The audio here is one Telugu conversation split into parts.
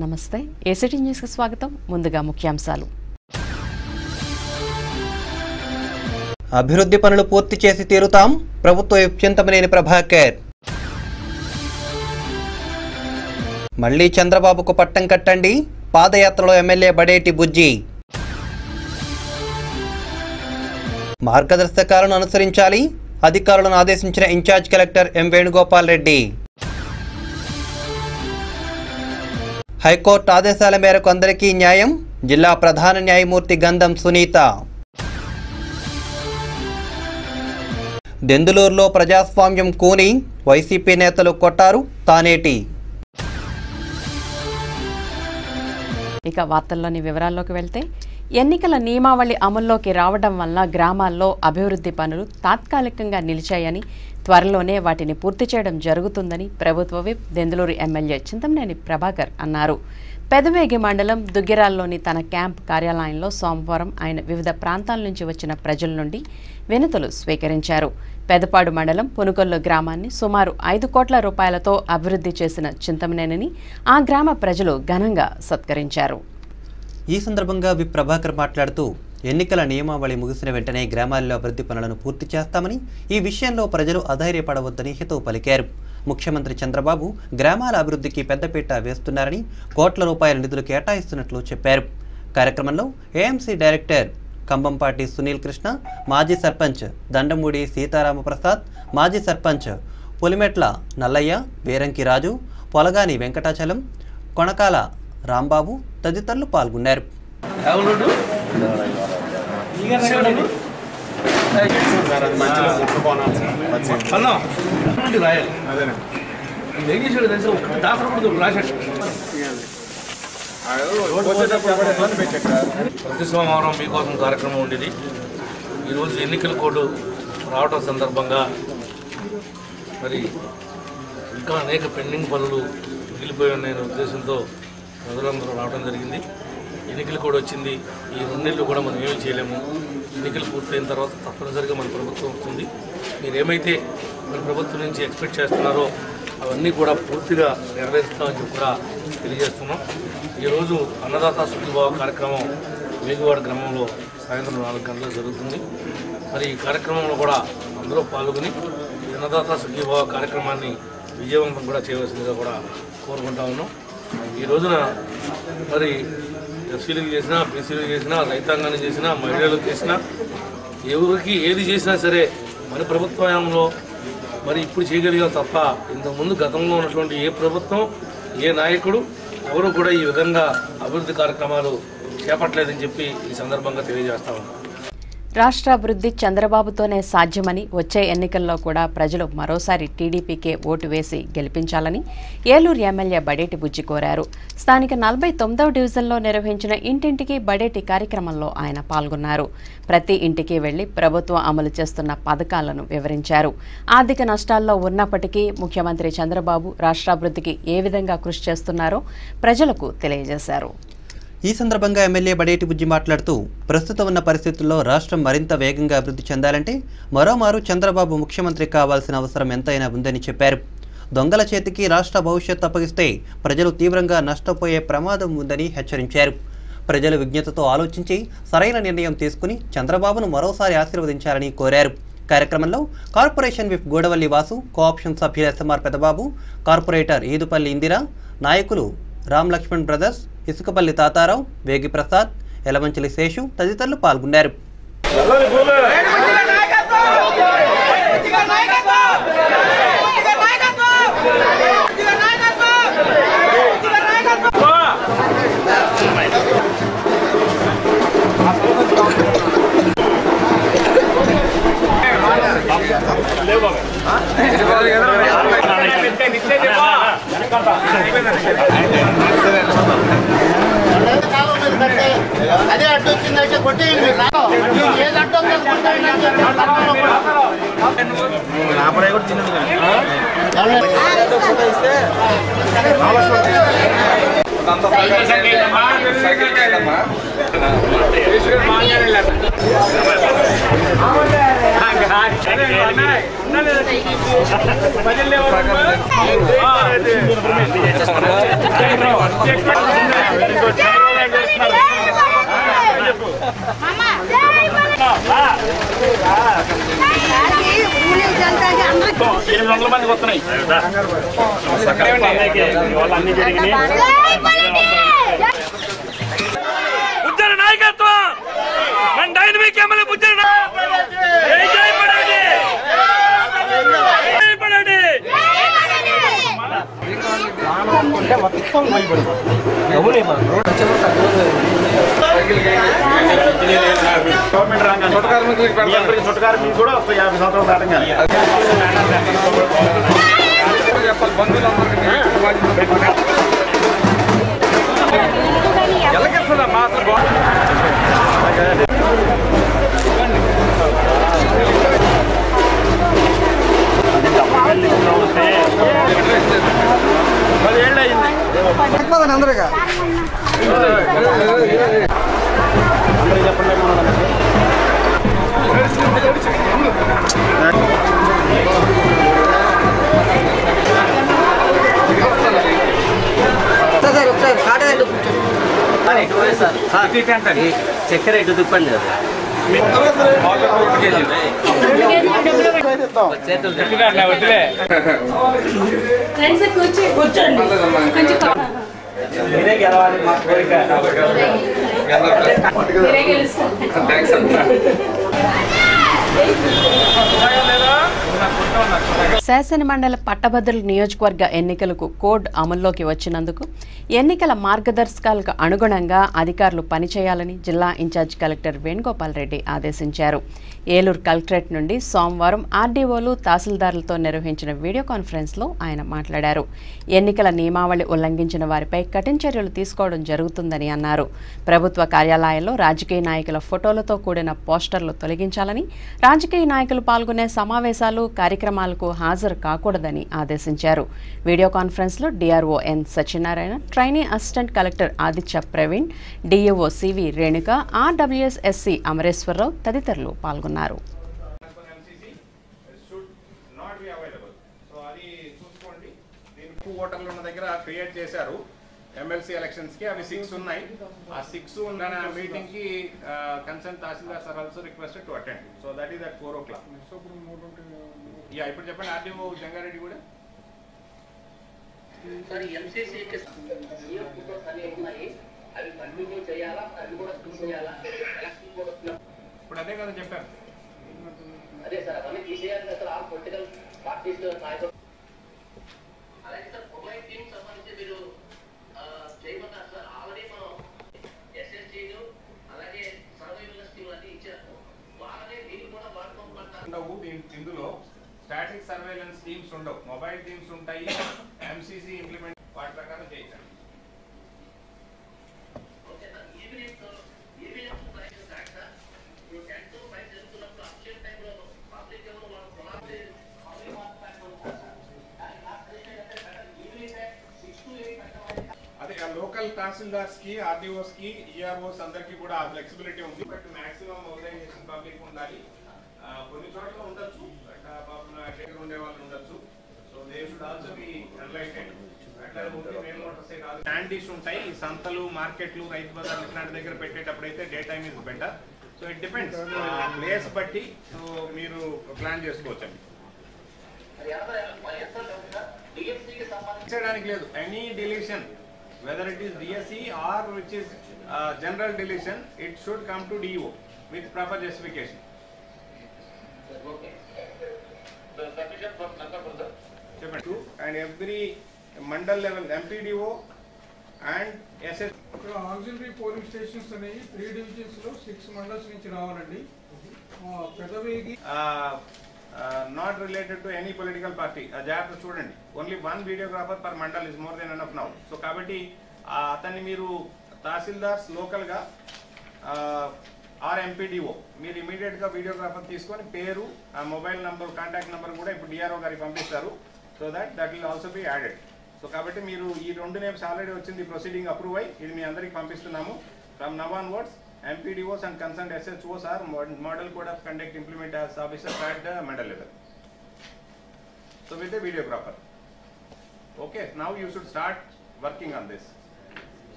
నమస్తే ఏసీటీ న్యూస్ కి స్వాగతం. ముందుగా ముఖ్యాంశాలు. అభివృద్ధి పనులు పూర్తి చేసి తీరుతాం ప్రభుత్వ చింతమనేని ప్రభాకర్. మళ్లీ చంద్రబాబుకు పట్టం కట్టండి పాదయాత్రలో ఎమ్మెల్యే బడేటి బుజ్జి. మార్గదర్శకాలను అనుసరించాలి అధికారులను ఆదేశించిన in charge collector M Venugopal Reddy. High court ఆదేశాల మేరకు అందరికీ న్యాయం జిల్లా ప్రధాన న్యాయమూర్తి గంధం సునీత. దెందులూరులో ప్రజాస్వామ్యం కూని వైసీపీ నేతలు కొట్టారు తానేటి. ఇక వార్తల్లోని వివరాల్లోకి వెళ్తే ఎన్నికల నియమావళి అమల్లోకి రావడం వల్ల గ్రామాల్లో అభివృద్ధి పనులు తాత్కాలికంగా నిలిచాయని త్వరలోనే వాటిని పూర్తి చేయడం జరుగుతుందని ప్రభుత్వ విప్ దెందులూరు ఎమ్మెల్యే చింతమనేని ప్రభాకర్ అన్నారు. పెదవేగి మండలం దుగ్గిరాల్లోని తన క్యాంప్ కార్యాలయంలో సోమవారం ఆయన వివిధ ప్రాంతాల నుంచి వచ్చిన ప్రజల నుండి వినతులు స్వీకరించారు. పెదపాడు మండలం పునుకొల్లు గ్రామాన్ని సుమారు 5 కోట్ల రూపాయలతో అభివృద్ధి చేసిన చింతమనేనిని ఆ గ్రామ ప్రజలు ఘనంగా సత్కరించారు. ఈ సందర్భంగా విప్ ప్రభాకర్ మాట్లాడుతూ ఎన్నికల నియమావళి ముగిసిన వెంటనే గ్రామాల్లో అభివృద్ధి పనులను పూర్తి చేస్తామని, ఈ విషయంలో ప్రజలు అధైర్యపడవద్దని హితవు పలికారు. ముఖ్యమంత్రి చంద్రబాబు గ్రామాల అభివృద్ధికి పెద్దపీట వేస్తున్నారని, కోట్ల రూపాయల నిధులు కేటాయిస్తున్నట్లు చెప్పారు. కార్యక్రమంలో ఏఎంసీ డైరెక్టర్ కంబంపాటి సునీల్ కృష్ణ, మాజీ సర్పంచ్ దండమూడి సీతారామప్రసాద్, మాజీ సర్పంచ్ పులిమెట్ల నల్లయ్య, వేరంకి రాజు, పొలగాని వెంకటాచలం, కొనకాల రాంబాబు తదితరులు పాల్గొన్నారు. ప్రతి సోమవారం మీకోసం కార్యక్రమం ఉండేది. ఈరోజు ఎన్నికల కోడ్ రావడం సందర్భంగా మరి ఇంకా అనేక పెండింగ్ పనులు మిగిలిపోయి ఉన్నాయనే ఉద్దేశంతో ప్రజలందరూ రావడం జరిగింది. ఎన్నికలు కూడా వచ్చింది. ఈ 2 నెలలు కూడా మనం ఏమీ చేయలేము. ఎన్నికలు పూర్తయిన తర్వాత తప్పనిసరిగా మన ప్రభుత్వం వస్తుంది. మీరేమైతే మన ప్రభుత్వం నుంచి ఎక్స్పెక్ట్ చేస్తున్నారో అవన్నీ కూడా పూర్తిగా నెరవేరుస్తామని చెప్పి కూడా తెలియజేస్తున్నాం. ఈరోజు అన్నదాత సుఖీభావ కార్యక్రమం వేగువాడ గ్రామంలో సాయంత్రం 4 గంటలకు జరుగుతుంది. మరి ఈ కార్యక్రమంలో కూడా అందరూ పాల్గొని అన్నదాత సుఖీభావ కార్యక్రమాన్ని విజయవంతం కూడా చేయవలసిందిగా కూడా కోరుకుంటా ఉన్నాం. ఈ రోజున మరి ఎస్సీలకు చేసినా, బీసీలకు చేసినా, రైతాంగాన్ని చేసినా, మహిళలకు చేసినా, ఎవరికి ఏది చేసినా సరే మన ప్రభుత్వంలో మరి ఇప్పుడు చేయగలిగాం తప్ప ఇంతకుముందు గతంలో ఉన్నటువంటి ఏ ప్రభుత్వం, ఏ నాయకుడు ఎవరు కూడా ఈ విధంగా అభివృద్ధి కార్యక్రమాలు చేపట్టలేదని చెప్పి ఈ సందర్భంగా తెలియజేస్తా ఉన్నాం. రాష్ట్రాభివృద్ధి చంద్రబాబుతోనే సాధ్యమని, వచ్చే ఎన్నికల్లో కూడా ప్రజలు మరోసారి టీడీపీకే ఓటు వేసి గెలిపించాలని ఏలూరు ఎమ్మెల్యే బడేటి బుజ్జి కోరారు. స్థానిక 49వ డివిజన్లో నిర్వహించిన ఇంటింటికి బడేటి కార్యక్రమంలో ఆయన పాల్గొన్నారు. ప్రతి ఇంటికి వెళ్లి ప్రభుత్వం అమలు చేస్తున్న పథకాలను వివరించారు. ఆర్థిక నష్టాల్లో ఉన్నప్పటికీ ముఖ్యమంత్రి చంద్రబాబు రాష్ట్రాభివృద్ధికి ఏ విధంగా కృషి చేస్తున్నారో ప్రజలకు తెలియజేశారు. ఈ సందర్భంగా ఎమ్మెల్యే బడేటి బుజ్జి మాట్లాడుతూ ప్రస్తుతం ఉన్న పరిస్థితుల్లో రాష్ట్రం మరింత వేగంగా అభివృద్ధి చెందాలంటే మరోమారు చంద్రబాబు ముఖ్యమంత్రి కావాల్సిన అవసరం ఎంతైనా ఉందని చెప్పారు. దొంగల చేతికి రాష్ట్ర భవిష్యత్తు అప్పగిస్తే ప్రజలు తీవ్రంగా నష్టపోయే ప్రమాదం ఉందని హెచ్చరించారు. ప్రజలు విజ్ఞతతో ఆలోచించి సరైన నిర్ణయం తీసుకుని చంద్రబాబును మరోసారి ఆశీర్వదించాలని కోరారు. కార్యక్రమంలో corporation whip Godavalli Vasu, cooption సభ్యులు ఎస్ఎంఆర్ పెదబాబు, కార్పొరేటర్ ఈదుపల్లి ఇందిరా, నాయకులు రామ్ లక్ష్మణ్ బ్రదర్స్, ఇసుకపల్లి తాతారావు, వేగి ప్రసాద్, ఎలమంచిలి శేషు తదితరులు పాల్గొన్నారు. అదే అడ్డు వచ్చిందంటే కొట్టి ఏది అడ్డు మందికి వస్తున్నాయి ఉద్యమ నాయకత్వం మన డైనమిక్ ఎమ్మెల్యే ఉద్యమ చుట్టకారు మీకు కూడా 50 సంవత్సరాలు దాటంగా ఎలాగేస్తుందా మాత్రం అందరుగా చెప్పండి చక్కెర ఎటు తిప్పండి కదా మీరే గెలవాలి మా కోరిక శాసనమండలి పట్టభద్రుల నియోజకవర్గ ఎన్నికలకు కోడ్ అమల్లోకి వచ్చినందుకు ఎన్నికల మార్గదర్శకాలకు అనుగుణంగా అధికారులు పనిచేయాలని జిల్లా ఇన్ఛార్జ్ కలెక్టర్ వేణుగోపాల్ రెడ్డి ఆదేశించారు. ఏలూరు కలెక్టరేట్ నుండి సోమవారం ఆర్డీఓలు తహసీల్దారులతో నిర్వహించిన వీడియో కాన్ఫరెన్స్లో ఆయన మాట్లాడారు. ఎన్నికల నియమావళి ఉల్లంఘించిన వారిపై కఠిన చర్యలు తీసుకోవడం జరుగుతుందని అన్నారు. ప్రభుత్వ కార్యాలయాల్లో రాజకీయ నాయకుల ఫోటోలతో కూడిన పోస్టర్లు తొలగించాలని, రాజకీయ నాయకులు పాల్గొనే సమావేశాలు కార్యక్రమాలకు హాజరు కాకూడదని ఆదేశించారు. వీడియో కాన్ఫరెన్స్లో DRO N Satyanarayana, trainee assistant collector Aditya Praveen, DEO CV Renuka, RWS SE Amareswararao తదితరులు పాల్గొన్నారు. ఓటర్లు ఉన్న దగ్గర క్రియేట్ చేశారు. ఎమ్మెల్సీ ఎలక్షన్స్ కి అవి 6 ఉన్నాయి. ఆ 6 ఉన్న మీటింగ్ కి concern tahsildar sir also requested to attend. So that is at 4 o'clock. Yeah, ఇప్పుడు చెప్పండి. ఆర్డీఓ జంగారెడ్డి కూడా ఇప్పుడు అదే కదా చెప్పారు. అదే సార్ అవన్నీ తీసేయాలి సార్. ఆ పొలిటికల్ పార్టీస్ నాయకులు అలాగే సార్ పొలైట్ టీమ్ సంబంధించి మీరు చేయమన్నారు సార్. ఆల్రెడీ మనం ఎస్ఎస్జీలు అలాగే సర్వైవల్ స్కీమ్ అన్ని ఇచ్చారు. వాళ్ళనే మీరు కూడా వాడుకోమంటారు. ఇందులో స్టాటిక్ సర్వేలెన్స్ టీమ్స్ ఉండవు, మొబైల్ టీమ్స్ ఉంటాయి. ఎంసీసీ ఇంప్లిమెంట్ వాటి ప్రకారం చేయించాలి. Okay sir. EVM price sir మీరు 10 to 5 జరుగుతున్నప్పుడు అక్షయ టైంలో పబ్లిక్ ఎవరు వాళ్ళు కొలాబ్ అదే లోకల్ తహసీల్దార్స్ కి, ఆర్డీఓస్ కి, ఈఆర్ఓస్ అందరికి కూడా ఆ ఫ్లెక్సిబిలిటీ ఉంది. బట్ మాక్సిమం మొబిలైజేషన్ పబ్లిక్ ఉండాలి. కొన్ని చోట్ల ఉండొచ్చు, షెడ్యూల్ ఉండే వాళ్ళు ఉండొచ్చు. So they should also be enlightened. Standees ఉంటాయి. సంతలు, మార్కెట్లు, రైతు బజార్లు ఇట్లాంటి దగ్గర పెట్టేటప్పుడు అయితే day time is better. So it depends place బట్టి. సో మీరు ప్లాన్ చేసుకోవచ్చండి. చేయడానికి లేదు. Any deletion, whether it is DSE or which is general deletion, it should come to DO with proper justification. Okay. The sufficient for number brother. And every mandal level MPDO and SS. Auxiliary polling stations అనేవి 3 divisions లో 6 మండల్స్ నుంచి రావాలండి. Pedavegi not related to any political party. జాగ్రత్త చూడండి. Only 1 videographer per mandal is more than enough now. So కాబట్టి అతన్ని మీరు తహసీల్దార్స్ లోకల్ గా ఆర్ ఎంపీడీఓ మీరు ఇమీడియట్ గా వీడియోగ్రాఫర్ తీసుకొని పేరు, మొబైల్ నంబర్, కాంటాక్ట్ నంబర్ కూడా ఇప్పుడు డిఆర్ఓ గారికి పంపిస్తారు. So that will also be added. So కాబట్టి మీరు ఈ 2 నేమ్స్ ఆల్రెడీ వచ్చింది, ప్రొసీడింగ్ అప్రూవ్ అయ్యి ఇది మీ అందరికి పంపిస్తున్నాము. From now onwards MPDOs and concerned SHOs are model code of conduct implement as officers at the mandal level. So with the videographer. Okay, now you should start working on this.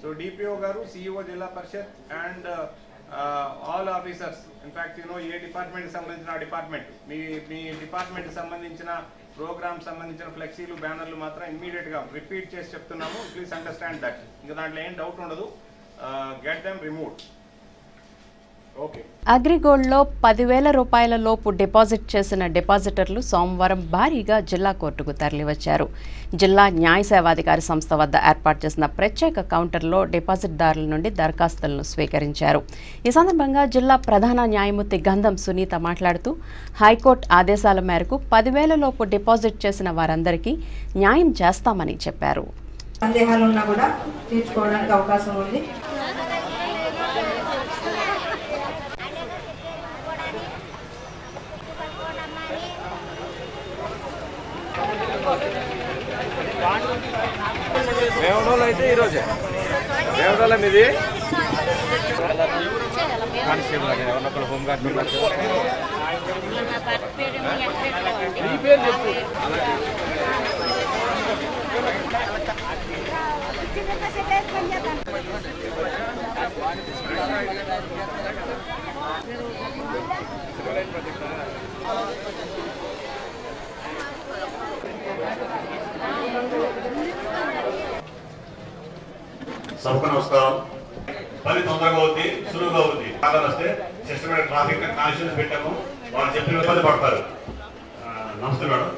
So DPO garu, CEO Jilla Parishad and all officers, in fact A department సంబంధించిన డిపార్ట్మెంట్ మీ డిపార్ట్మెంట్ సంబంధించిన ప్రోగ్రామ్ సంబంధించిన ఫ్లెక్సీలు బ్యానర్లు మాత్రం ఇమ్మీడియట్ గా రిపీట్ చేసి చెప్తున్నాము. Please understand that. ఇంకా దాంట్లో ఏం డౌట్ ఉండదు. Get them removed. అగ్రిగోల్డ్లో 10,000 రూపాయల లోపు డిపాజిట్ చేసిన డిపాజిటర్లు సోమవారం భారీగా జిల్లా కోర్టుకు తరలివచ్చారు. జిల్లా న్యాయ సేవాధికారి సంస్థ వద్ద ఏర్పాటు చేసిన ప్రత్యేక కౌంటర్లో డిపాజిట్దారుల నుండి దరఖాస్తులను స్వీకరించారు. ఈ సందర్భంగా జిల్లా ప్రధాన న్యాయమూర్తి గంధం సునీత మాట్లాడుతూ హైకోర్టు ఆదేశాల మేరకు 10,000 లోపు డిపాజిట్ చేసిన వారందరికీ న్యాయం చేస్తామని చెప్పారు. సందేహాలున్నా కూడా తీర్చుకోవడానికి అవకాశం ఉంది. మేవడోళ్ళు అయితే ఈరోజే మేవడోళ్ళ మీది కానిస్టేబుల్ అని ఎవరినొకరు హోంగార్డ్ పేరు చెప్పు. सबको नमस्कार. పని తొందరగా అవుద్ది, సులువుగా అవుద్ది. కాదని వస్తే సిస్టమేటిక్ ట్రాఫిక్ కాన్షియస్ పెట్టాము, వాళ్ళు చెప్పిన ఇబ్బంది పడతారు. నమస్తే మేడం.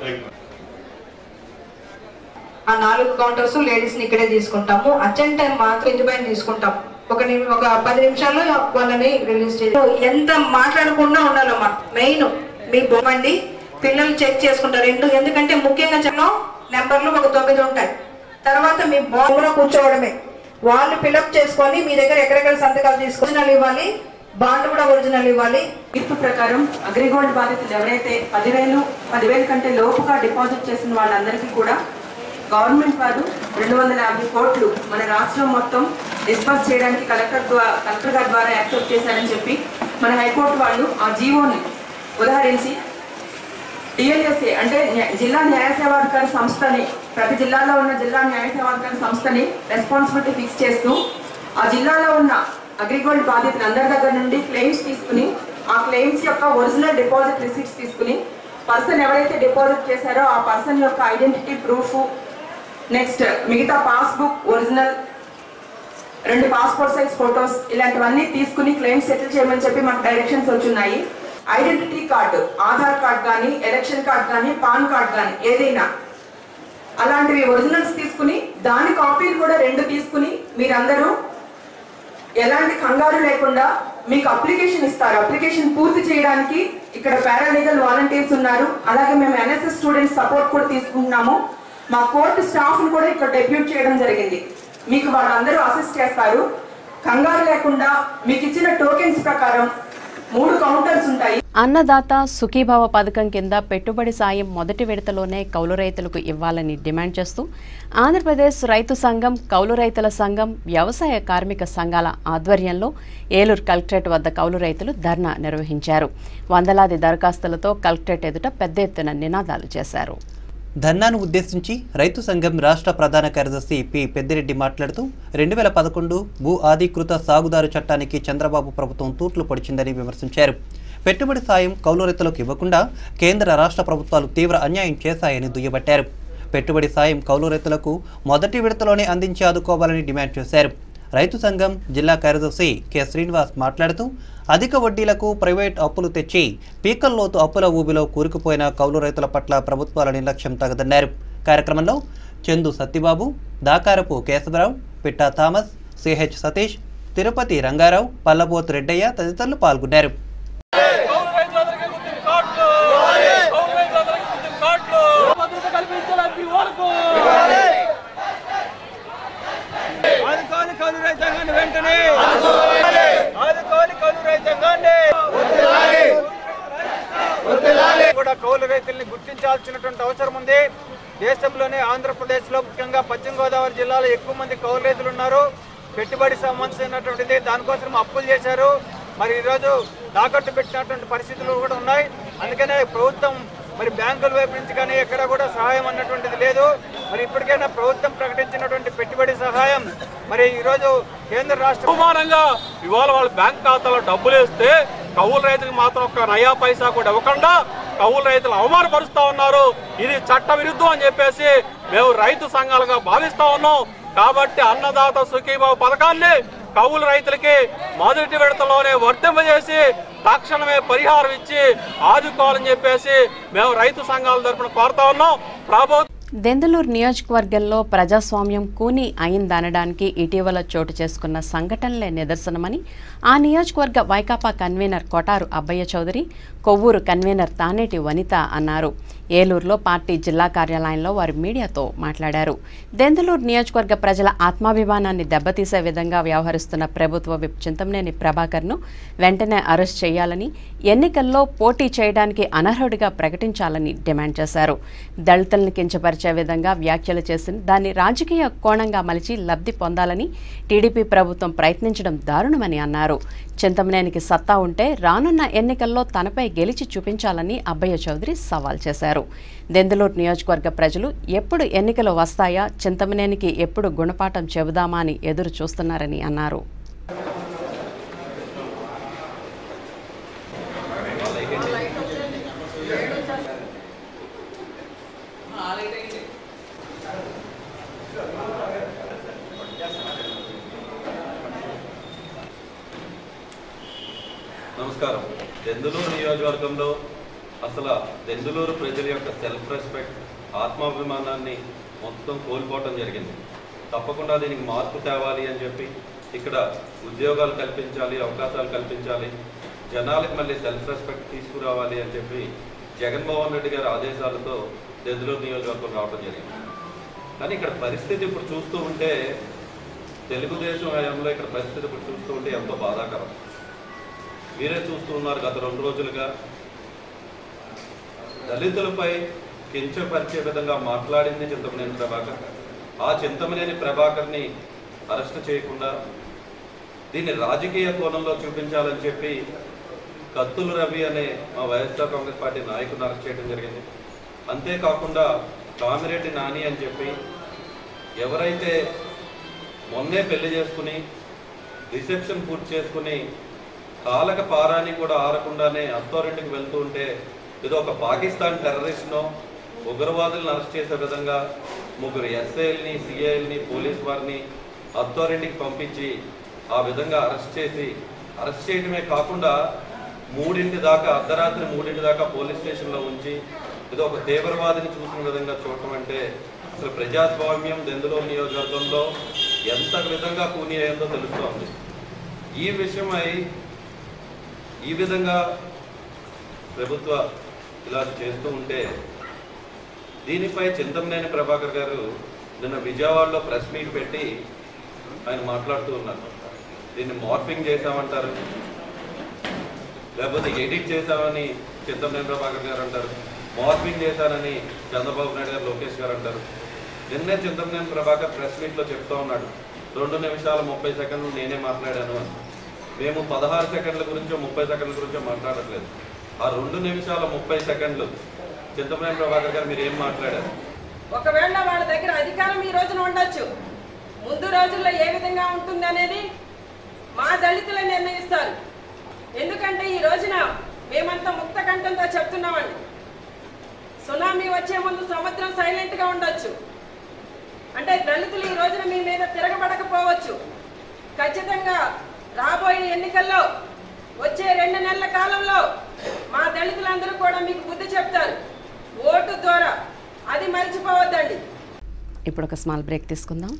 ఆ 4 కౌంటర్స్ లేడీస్ ని ఇక్కడే తీసుకుంటాము. అర్జెంట్ టైం మాత్రం ఇంటిపైన తీసుకుంటాం. ఒక 10 నిమిషాల్లో వాళ్ళని రిలీజ్ చేస్తాం. ఎంత మాట్లాడకుండా ఉండాలమ్మా. మెయిన్ మీ బొమ్మండి పిల్లలు చెక్ చేసుకుంటారు. ఎందుకంటే ముఖ్యంగా చెప్పిన నెంబర్లు ఒక 9 ఉంటాయి. తర్వాత మీ బాంబులో కూర్చోవడమే. వాళ్ళు ఫిల్అప్ చేసుకొని మీ దగ్గర ఎక్కడెక్కడ సంతకాలు తీసుకొని ఇవ్వాలి. బాండ్ కూడా ఒరిజినల్ ఇవ్వాలి. తీర్పు ప్రకారం అగ్రిగోల్డ్ బాధితులు ఎవరైతే 10,000 కంటే లోపుగా డిపాజిట్ చేసిన వాళ్ళందరికీ కూడా గవర్నమెంట్ వారు 250 కోట్లు మన రాష్ట్రం మొత్తం డిస్బర్స్ చేయడానికి కలెక్టర్ గారి ద్వారా యాక్సెప్ట్ చేశారని చెప్పి మన హైకోర్టు వాళ్ళు ఆ జీవోని ఉదాహరించి DLSA అంటే జిల్లా న్యాయ సేవాధికారి సంస్థని, ప్రతి జిల్లాలో ఉన్న జిల్లా న్యాయ సేవాధికారి సంస్థని రెస్పాన్సిబిలిటీ ఫిక్స్ చేస్తూ ఆ జిల్లాలో ఉన్న అగ్రిగోల్డ్ బాధితులు అందరి దగ్గర నుండి క్లెయిమ్స్ తీసుకుని ఆ క్లెయిమ్స్ యొక్క ఒరిజినల్ డిపాజిట్ రిసీట్స్ తీసుకుని పర్సన్ ఎవరైతే డిపాజిట్ చేశారో ఆ పర్సన్ యొక్క ఐడెంటిటీ ప్రూఫ్, నెక్స్ట్ మిగతా passbook original, 2 passport size photos ఇలాంటివన్నీ తీసుకుని క్లెయిమ్స్ సెటిల్ చేయమని చెప్పి మాకు డైరెక్షన్స్ వచ్చున్నాయి. ఐడెంటిటీ కార్డు, ఆధార్ కార్డ్ కానీ, ఎలక్షన్ కార్డ్ కానీ, పాన్ కార్డ్ కానీ ఏదైనా అలాంటివి ఒరిజినల్స్ తీసుకుని దాని కాపీలు కూడా 2 తీసుకుని మీరందరూ ఎలాంటి కంగారు లేకుండా మీకు అప్లికేషన్ ఇస్తారు. అప్లికేషన్ పూర్తి చేయడానికి ఇక్కడ పారాలీగల్ వాలంటీర్స్ ఉన్నారు. అలాగే మేము NSS స్టూడెంట్స్ సపోర్ట్ కూడా తీసుకుంటున్నాము. మా కోర్టు స్టాఫ్ కూడా ఇక్కడ డెప్యూట్ చేయడం జరిగింది. మీకు వాళ్ళందరూ అసిస్ట్ చేస్తారు. కంగారు లేకుండా మీకు ఇచ్చిన టోకెన్స్ ప్రకారం 3 కౌంటర్స్ ఉంటాయి. అన్నదాత సుఖీభావ పథకం కింద పెట్టుబడి సాయం మొదటి విడతలోనే కౌలు రైతులకు ఇవ్వాలని డిమాండ్ చేస్తూ ఆంధ్రప్రదేశ్ రైతు సంఘం, కౌలు రైతుల సంఘం, వ్యవసాయ కార్మిక సంఘాల ఆధ్వర్యంలో ఏలూరు కలెక్టరేట్ వద్ద కౌలు రైతులు ధర్నా నిర్వహించారు. వందలాది దరఖాస్తులతో కలెక్టరేట్ ఎదుట పెద్ద ఎత్తున నినాదాలు చేశారు. ధర్నాను ఉద్దేశించి రైతు సంఘం రాష్ట్ర ప్రధాన కార్యదర్శి పి పెద్దిరెడ్డి మాట్లాడుతూ 2011 భూ ఆధీకృత సాగుదారు చట్టానికి చంద్రబాబు ప్రభుత్వం తూట్లు పొడిచిందని విమర్శించారు. పెట్టుబడి సాయం కౌలు రైతులకు ఇవ్వకుండా కేంద్ర రాష్ట్ర ప్రభుత్వాలు తీవ్ర అన్యాయం చేశాయని దుయ్యబట్టారు. పెట్టుబడి సాయం కౌలు రైతులకు మొదటి విడతలోనే అందించి ఆదుకోవాలని డిమాండ్ చేశారు. రైతు సంఘం జిల్లా కార్యదర్శి కె శ్రీనివాస్ మాట్లాడుతూ అధిక వడ్డీలకు ప్రైవేట్ అప్పులు తెచ్చి పీకల్లోతు అప్పుల ఊబిలో కూరుకుపోయిన కౌలు రైతుల పట్ల ప్రభుత్వాల నిర్లక్ష్యం తగదన్నారు. కార్యక్రమంలో చందు సత్యబాబు, దాకారపు కేశవరావు, పిట్టా థామస్, సిహెచ్ సతీష్, తిరుపతి రంగారావు, పల్లబోతు రెడ్డయ్య తదితరులు పాల్గొన్నారు. కౌలు రైతుల్ని గుర్తించాల్సినటువంటి అవసరం ఉంది. దేశంలోనే ఆంధ్రప్రదేశ్లో ముఖ్యంగా పశ్చిమ గోదావరి జిల్లాలో ఎక్కువ మంది కౌలు రైతులు ఉన్నారు. పెట్టుబడి సంబంధించినటువంటిది దానికోసం అప్పులు చేశారు. మరి ఈరోజు తాకట్టు పెట్టినటువంటి పరిస్థితులు కూడా ఉన్నాయి. అందుకనే ప్రభుత్వం మరి బ్యాంకుల వైపు నుంచి కానీ ఎక్కడ కూడా సహాయం అన్నటువంటిది లేదు. మరి ఇప్పటికైనా ప్రభుత్వం ప్రకటించినటువంటి పెట్టుబడి సహాయం మరి ఈరోజు కేంద్ర రాష్ట్ర అవమానంగా ఇవాళ వాళ్ళ బ్యాంక్ ఖాతాలో డబ్బులు వేస్తే కౌలు రైతులకు మాత్రం ఒక్క నయా పైసా కూడా ఇవ్వకుండా కౌలు రైతులు అవమానపరుస్తా ఉన్నారు. ఇది చట్ట విరుద్ధం అని చెప్పేసి మేము రైతు సంఘాలుగా భావిస్తా ఉన్నాం. కాబట్టి అన్నదాత సుఖీభావ పథకాన్ని కౌలు రైతులకి మొదటి విడతలోనే వర్తింపజేసి తక్షణమే పరిహారం ఇచ్చి ఆదుకోవాలని చెప్పేసి మేము రైతు సంఘాల తరఫున కోరుతా ఉన్నాం. దెందులూరు నియోజకవర్గంలో ప్రజాస్వామ్యం కూని అయిందనడానికి ఇటీవల చోటు చేసుకున్న సంఘటనలే నిదర్శనమని ఆ నియోజకవర్గ వైకాపా కన్వీనర్ కొటారు అబ్బయ్య చౌదరి, కొవ్వూరు కన్వీనర్ తానేటి వనిత అన్నారు. ఏలూరులో పార్టీ జిల్లా కార్యాలయంలో వారు మీడియాతో మాట్లాడారు. దెందులూరు నియోజకవర్గ ప్రజల ఆత్మాభిమానాన్ని దెబ్బతీసే విధంగా వ్యవహరిస్తున్న ప్రభుత్వ విప్ చింతమనేని ప్రభాకర్ను వెంటనే అరెస్ట్ చేయాలని, ఎన్నికల్లో పోటీ చేయడానికి అనర్హుడిగా ప్రకటించాలని డిమాండ్ చేశారు. దళితులను కించపరిచే విధంగా వ్యాఖ్యలు చేసి దాన్ని రాజకీయ కోణంగా మలిచి లబ్ధి పొందాలని టీడీపీ ప్రభుత్వం ప్రయత్నించడం దారుణమని అన్నారు. చింతమనేనికి సత్తా ఉంటే రానున్న ఎన్నికల్లో తనపై గెలిచి చూపించాలని అబ్బయ్య చౌదరి సవాల్ చేశారు. దెందులూరు నియోజకవర్గ ప్రజలు ఎప్పుడు ఎన్నికలు వస్తాయా, చింతమనేనికి ఎప్పుడు గుణపాఠం చెబుదామా అని ఎదురు చూస్తున్నారని అన్నారు. నమస్కారం. దెందులూరు నియోజకవర్గంలో అసలు దెందులూరు ప్రజల యొక్క సెల్ఫ్ రెస్పెక్ట్, ఆత్మాభిమానాన్ని మొత్తం కోల్పోవటం జరిగింది. తప్పకుండా దీనికి మార్పు తేవాలి అని చెప్పి ఇక్కడ ఉద్యోగాలు కల్పించాలి, అవకాశాలు కల్పించాలి, జనాలకు మళ్ళీ సెల్ఫ్ రెస్పెక్ట్ తీసుకురావాలి అని చెప్పి జగన్మోహన్ రెడ్డి గారి ఆదేశాలతో దెందులూరు నియోజకవర్గం రావడం జరిగింది. కానీ ఇక్కడ పరిస్థితి ఇప్పుడు చూస్తూ ఉంటే, తెలుగుదేశం హయాంలో ఇక్కడ పరిస్థితి ఇప్పుడు చూస్తూ ఉంటే ఎంతో బాధాకరం. మీరే చూస్తూ ఉన్నారు, గత 2 రోజులుగా దళితులపై కించపరిచే విధంగా మాట్లాడింది చింతమనేని ప్రభాకర్. ఆ చింతమనేని ప్రభాకర్ని అరెస్ట్ చేయకుండా దీన్ని రాజకీయ కోణంలో చూపించాలని చెప్పి కత్తులు రవి అనే మా వైఎస్ఆర్ కాంగ్రెస్ పార్టీ నాయకుడిని అరెస్ట్ చేయడం జరిగింది. అంతేకాకుండా కామిరెడ్డి నాని అని చెప్పి ఎవరైతే మొన్నే పెళ్లి చేసుకుని రిసెప్షన్ పూర్తి చేసుకుని కాలక పారాన్ని కూడా ఆరకుండానే అత్తారింటికి వెళ్తూ ఉంటే ఏదో ఒక పాకిస్తాన్ టెర్రరిస్ట్నో ఉగ్రవాదులను అరెస్ట్ చేసే విధంగా 3 ఎస్ఐల్ని, సిఐల్ని, పోలీస్ వారిని అత్తారింటికి పంపించి ఆ విధంగా అరెస్ట్ చేయడమే కాకుండా 3 దాకా, అర్ధరాత్రి 3 దాకా పోలీస్ స్టేషన్లో ఉంచి ఏదో ఒక తీవ్రవాదిని చూసిన విధంగా చూడటం అంటే అసలు ప్రజాస్వామ్యం దెందులూరు నియోజకవర్గంలో ఎంత విధంగా కూని అయిందో తెలుస్తోంది. ఈ విషయమై ఈ విధంగా ప్రభుత్వ ఇలా చేస్తూ ఉంటే దీనిపై చింతమనేని ప్రభాకర్ గారు నిన్న విజయవాడలో ప్రెస్ మీట్ పెట్టి ఆయన మాట్లాడుతూ ఉన్నారు. దీన్ని మార్ఫింగ్ చేశామంటారు, లేకపోతే ఎడిట్ చేశామని చింతమనేని ప్రభాకర్ గారు అంటారు, మార్ఫింగ్ చేశానని చంద్రబాబు నాయుడు గారు, లోకేష్ గారు అంటారు. నిన్నే చింతమనేని ప్రభాకర్ ప్రెస్ మీట్లో చెప్తూ ఉన్నాడు, 2 నిమిషాల 30 సెకండ్లు నేనే మాట్లాడాను అని. మేము 16 సెకండ్ల గురించో 30 సెకండ్ల గురించో మాట్లాడట్లేదు. ఆ 2 నిమిషాల 30 సెకండ్లు చింతమనేని ప్రభాకర్ గారు మీరు ఏం మాట్లాడారు? ఒకవేళ వాళ్ళ దగ్గర అధికారం ఈ రోజున ఉండొచ్చు, ముందు రోజుల్లో ఏ విధంగా ఉంటుంది అనేది మా దళితులే నిర్ణయిస్తారు. ఎందుకంటే ఈ రోజున మేమంతా ముక్త కంఠంతో చెప్తున్నామండి, సునామీ వచ్చే ముందు సముద్రం సైలెంట్ గా ఉండొచ్చు, అంటే దళితులు ఈ రోజున మీ మీద తిరగబడకపోవచ్చు. ఖచ్చితంగా రాబోయే ఎన్నికల్లో వచ్చే 2 నెలల కాలంలో మా దళితులందరూ కూడా మీకు బుద్ధి చెప్తారు ఓటు ద్వారా. అది మర్చిపోవద్దండి. ఇప్పుడు ఒక స్మాల్ బ్రేక్ తీసుకుందాం.